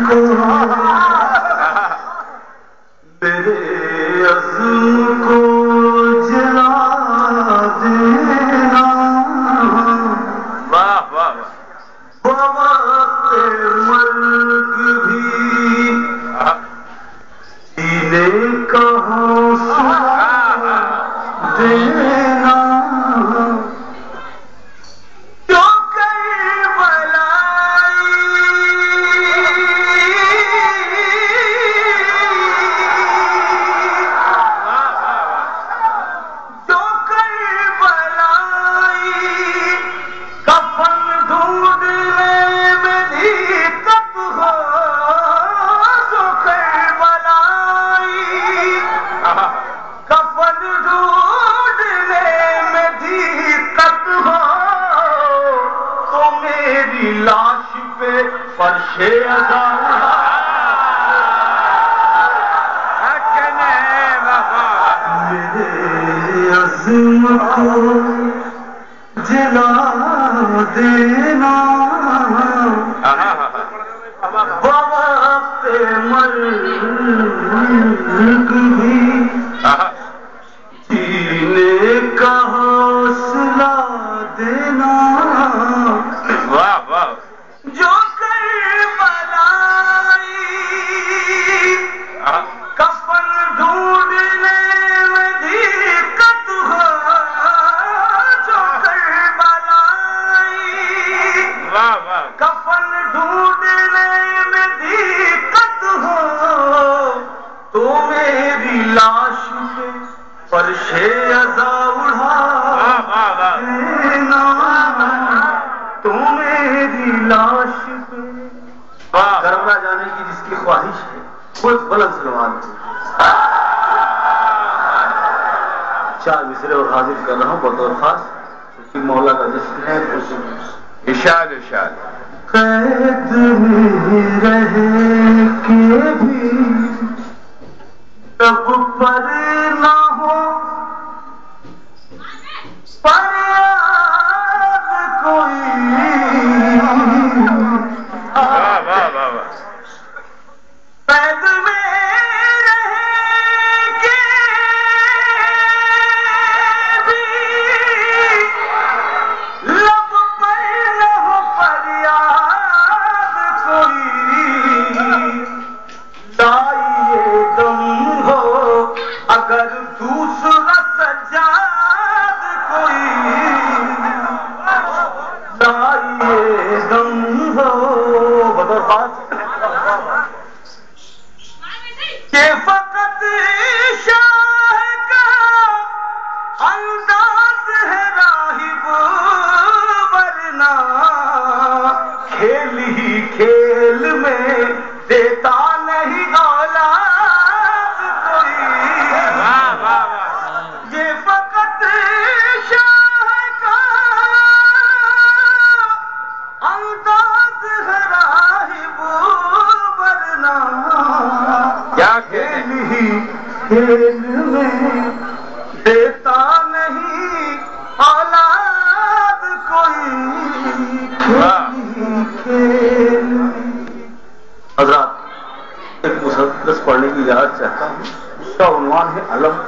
کو میرے عزم کو جلا دینا واہ واہ بوقت مرگ بھی جینے کا حوصلہ دینا لاش پہ فرش عذاب میرے عزم کو جلا دینا بوقت مرگ بھی جینے کا حوصلہ دینا واہ واہ جو کربلائی کفن ڈھونڈنے میں دقت ہو جو کربلائی واہ واہ کفن ڈھونڈنے میں دقت ہو تو میری لاش پہ فرش عزا اڑا دینا تو میری لاش پہ کربلا جانے کی جس کی خواہش ہے خود بلند سلمان چار مصرے اور حاضر کر رہا ہوں بطور خاص کیونکہ مولا کا جشن ہے ارشاد ارشاد قید میں رہ کے بھی تب پر نہ ہو فریاد کوئی واہ واہ واہ واہ قید میں رہ کے بھی لب پر نہ ہو فریاد کوئی لائیے دم ہو اگر دوسرا سجاد کوئی لائیے دم ہو بطور خاص کہ فقط شاہ کا انداز ہے راہب ورنہ کھیل ہی کھیل میں دیتا نہیں اولاد کوئی واہ واہ واہ یہ فقط شاہ کا انداز ہے راہب ورنہ کیا کھیل ہی کھیل میں دیتا نہیں اولاد کوئی کھیل حضرات ایک مسدس پڑھنے کی اجازت چاہتا ہوں اس کا عنوان ہے علم